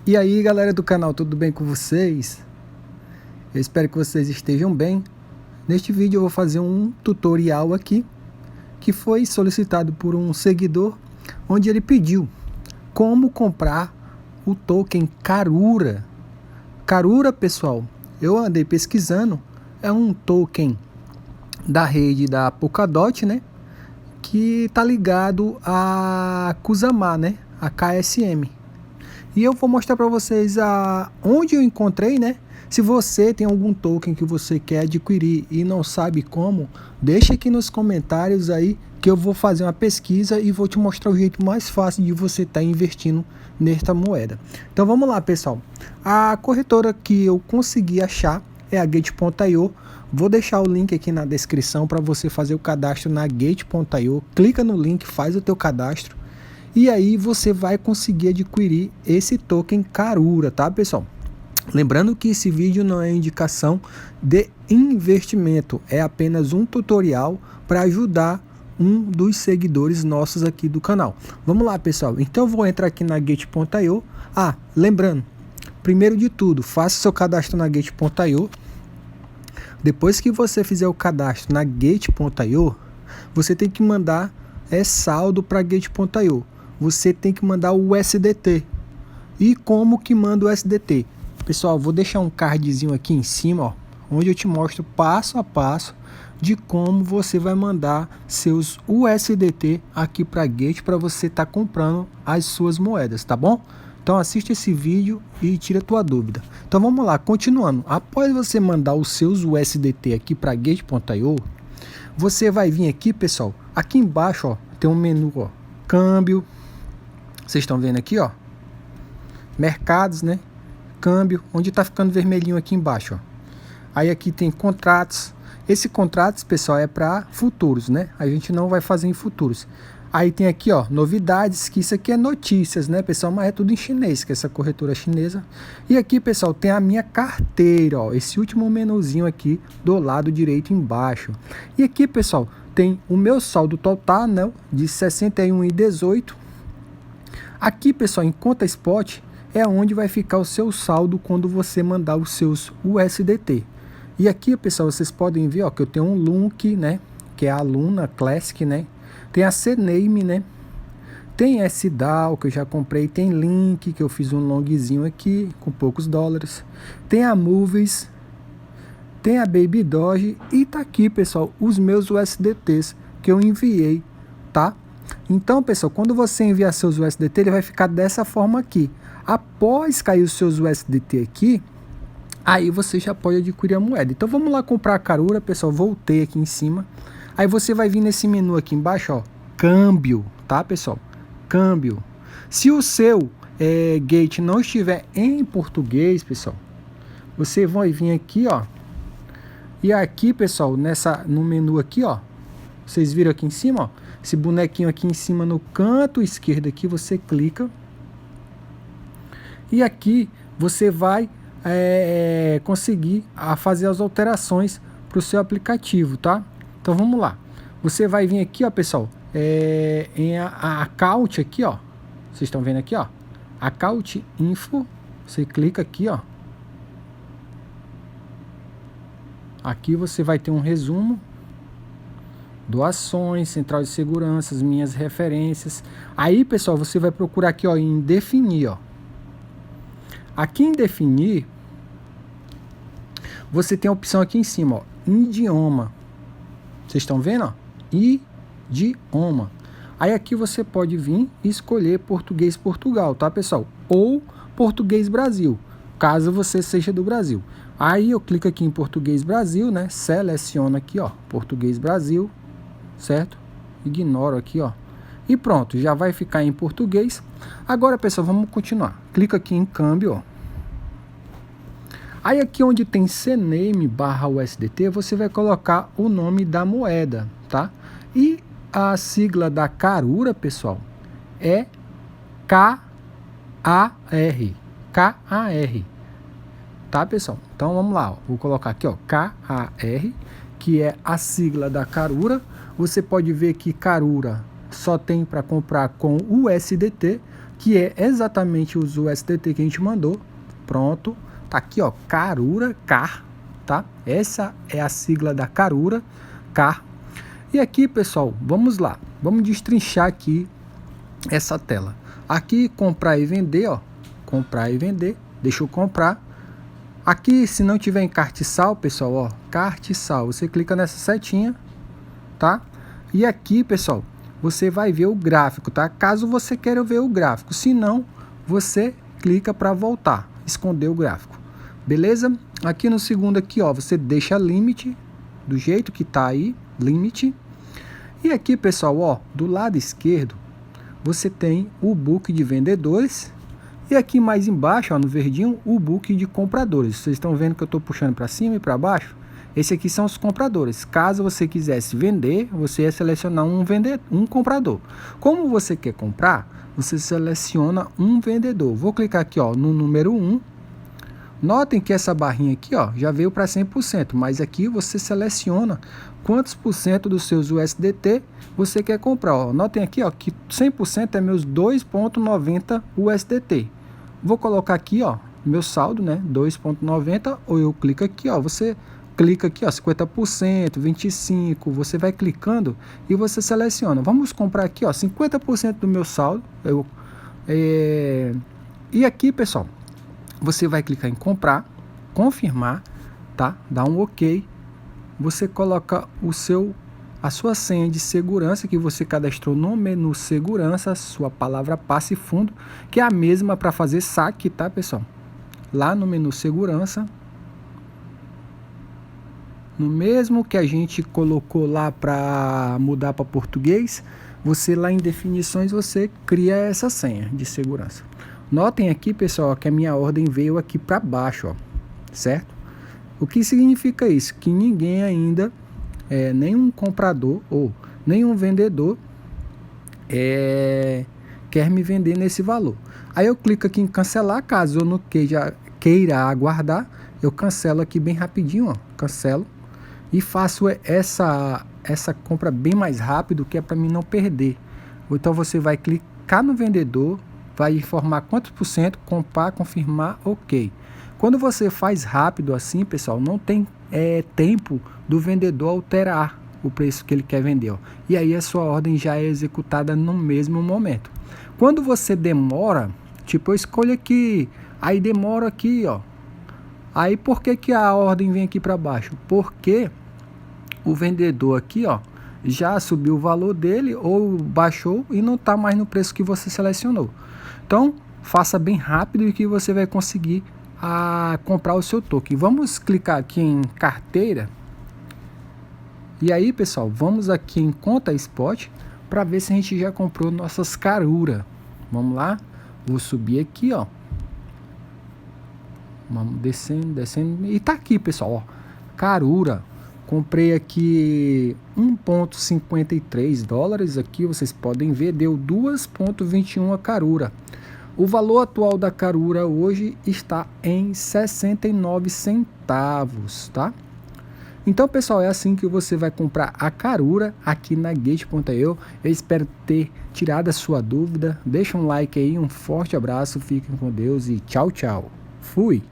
E aí, galera do canal, tudo bem com vocês? Eu espero que vocês estejam bem. Neste vídeo eu vou fazer um tutorial aqui que foi solicitado por um seguidor, onde ele pediu como comprar o token Karura. Karura, pessoal, eu andei pesquisando, é um token da rede da Polkadot, né? Que tá ligado a Kusama, né? A KSM. E eu vou mostrar para vocês onde eu encontrei, né? Se você tem algum token que você quer adquirir e não sabe como, deixa aqui nos comentários aí que eu vou fazer uma pesquisa e vou te mostrar o jeito mais fácil de você estar investindo nesta moeda. Então vamos lá, pessoal. A corretora que eu consegui achar é a Gate.io. Vou deixar o link aqui na descrição para você fazer o cadastro na Gate.io. Clica no link, faz o teu cadastro. E aí você vai conseguir adquirir esse token Karura, tá, pessoal? Lembrando que esse vídeo não é indicação de investimento, é apenas um tutorial para ajudar um dos seguidores nossos aqui do canal. Vamos lá, pessoal. Então eu vou entrar aqui na Gate.io. Lembrando, primeiro de tudo, faça seu cadastro na Gate.io. Depois que você fizer o cadastro na Gate.io, você tem que mandar saldo para Gate.io. Você tem que mandar o USDT. E como que manda o USDT? Pessoal, vou deixar um cardzinho aqui em cima, ó, onde eu te mostro passo a passo de como você vai mandar seus USDT aqui para Gate para você estar comprando as suas moedas, tá bom? Então assiste esse vídeo e tira a tua dúvida. Então vamos lá, continuando. Após você mandar os seus USDT aqui para Gate.io, você vai vir aqui, pessoal, aqui embaixo, ó, tem um menu, ó, câmbio. Vocês estão vendo aqui, ó, mercados, né? Câmbio, onde está ficando vermelhinho aqui embaixo, ó. Aí aqui tem contratos. Esse contratos, pessoal, é para futuros, né? A gente não vai fazer em futuros. Aí tem aqui, ó, novidades, que isso aqui é notícias, né, pessoal? Mas é tudo em chinês, que é essa corretora chinesa. E aqui, pessoal, tem a minha carteira, ó, esse último menuzinho aqui do lado direito embaixo. E aqui, pessoal, tem o meu saldo total, né, de 61,18. Aqui, pessoal, em conta spot é onde vai ficar o seu saldo quando você mandar os seus USDT. E aqui, pessoal, vocês podem ver, ó, que eu tenho um Lunk, né, que é a Luna Classic, né? Tem a CNAME, né? Tem SDAO, que eu já comprei, tem Link, que eu fiz um longzinho aqui com poucos dólares. Tem a Movies, tem a Baby Doge e tá aqui, pessoal, os meus USDTs que eu enviei, tá? Então, pessoal, quando você enviar seus USDT, ele vai ficar dessa forma aqui. Após cair os seus USDT aqui, aí você já pode adquirir a moeda. Então vamos lá comprar a Karura, pessoal. Voltei aqui em cima. Aí você vai vir nesse menu aqui embaixo, ó, câmbio, tá, pessoal? Câmbio. Se o seu Gate não estiver em português, pessoal, você vai vir aqui, ó. E aqui, pessoal, no menu aqui, ó, vocês viram aqui em cima, ó, esse bonequinho aqui em cima no canto esquerdo aqui, você clica. E aqui você vai conseguir fazer as alterações para o seu aplicativo, tá? Então vamos lá. Você vai vir aqui, ó, pessoal, em account aqui, ó. Vocês estão vendo aqui, ó, account info. Você clica aqui, ó. Aqui você vai ter um resumo, doações, central de segurança, minhas referências. Aí, pessoal, você vai procurar aqui, ó, em definir, ó. Aqui em definir, você tem a opção aqui em cima, ó, idioma. Vocês estão vendo, ó? Idioma. Aí aqui você pode vir e escolher português Portugal, tá, pessoal? Ou português Brasil, caso você seja do Brasil. Aí eu clico aqui em português Brasil, né? Seleciono aqui, ó, português Brasil, certo? Ignoro aqui, ó. E pronto, já vai ficar em português. Agora, pessoal, vamos continuar. Clica aqui em câmbio, ó. Aí aqui onde tem CNAME /USDT, você vai colocar o nome da moeda, tá? E a sigla da Karura, pessoal, é KAR. KAR. Tá, pessoal? Então vamos lá, ó. Vou colocar aqui, ó, KAR, que é a sigla da Karura. Você pode ver que Karura só tem para comprar com USDT, que é exatamente os USDT que a gente mandou. Pronto, tá aqui, ó, Karura Car, tá? Essa é a sigla da Karura Car. E aqui, pessoal, vamos lá, vamos destrinchar aqui essa tela. Aqui, comprar e vender, ó, comprar e vender, deixa eu comprar. Aqui, se não tiver em Cartiçal, pessoal, ó, Cartiçal, você clica nessa setinha, tá? E aqui, pessoal, você vai ver o gráfico, tá? Caso você queira ver o gráfico, se não, você clica para voltar, esconder o gráfico, beleza? Aqui no segundo aqui, ó, você deixa limite do jeito que tá aí, limite. E aqui, pessoal, ó, do lado esquerdo, você tem o book de vendedores. E aqui mais embaixo, ó, no verdinho, o book de compradores. Vocês estão vendo que eu estou puxando para cima e para baixo? Esse aqui são os compradores. Caso você quisesse vender, você ia selecionar um comprador. Como você quer comprar, você seleciona um vendedor. Vou clicar aqui, ó, no número 1. Notem que essa barrinha aqui, ó, já veio para 100%, mas aqui você seleciona quantos por cento dos seus USDT você quer comprar. Ó. Notem aqui, ó, que 100% é meus 2,90 USDT. Vou colocar aqui, ó, meu saldo, né, 2,90, ou eu clico aqui, ó, você clica aqui, ó, 50%, 25%, você vai clicando e você seleciona. Vamos comprar aqui, ó, 50% do meu saldo. E aqui, pessoal, você vai clicar em comprar, confirmar, tá? Dá um OK. Você coloca a sua senha de segurança que você cadastrou no menu segurança, sua palavra passe fundo, que é a mesma para fazer saque, tá, pessoal? Lá no menu segurança, no mesmo que a gente colocou lá para mudar para português, você lá em definições você cria essa senha de segurança. Notem aqui, pessoal, que a minha ordem veio aqui para baixo, ó, certo? O que significa isso? Que ninguém ainda, nenhum comprador ou nenhum vendedor quer me vender nesse valor. Aí eu clico aqui em cancelar, caso eu não queira aguardar, eu cancelo aqui bem rapidinho, ó, cancelo e faço essa compra bem mais rápido, que é para mim não perder. Ou então você vai clicar no vendedor, vai informar quantos por cento, comprar, confirmar, OK. Quando você faz rápido assim, pessoal, não tem tempo do vendedor alterar o preço que ele quer vender, ó. E aí a sua ordem já é executada no mesmo momento. Quando você demora, tipo, eu escolho aqui, aí demora aqui, ó. Aí por que a ordem vem aqui para baixo? Porque o vendedor aqui, ó, já subiu o valor dele ou baixou e não está mais no preço que você selecionou. Então, faça bem rápido e que você vai conseguir comprar o seu token. Vamos clicar aqui em carteira. E aí, pessoal, vamos aqui em conta spot para ver se a gente já comprou nossas Karura. Vamos lá. Vou subir aqui, ó. Vamos descendo. E tá aqui, pessoal, ó. Karura. Comprei aqui 1,53 dólares. Aqui vocês podem ver, deu 2,21 a Karura. O valor atual da Karura hoje está em 69 centavos, tá? Então, pessoal, é assim que você vai comprar a Karura aqui na Gate.io. Eu espero ter tirado a sua dúvida. Deixa um like aí, um forte abraço, fiquem com Deus e tchau, tchau. Fui!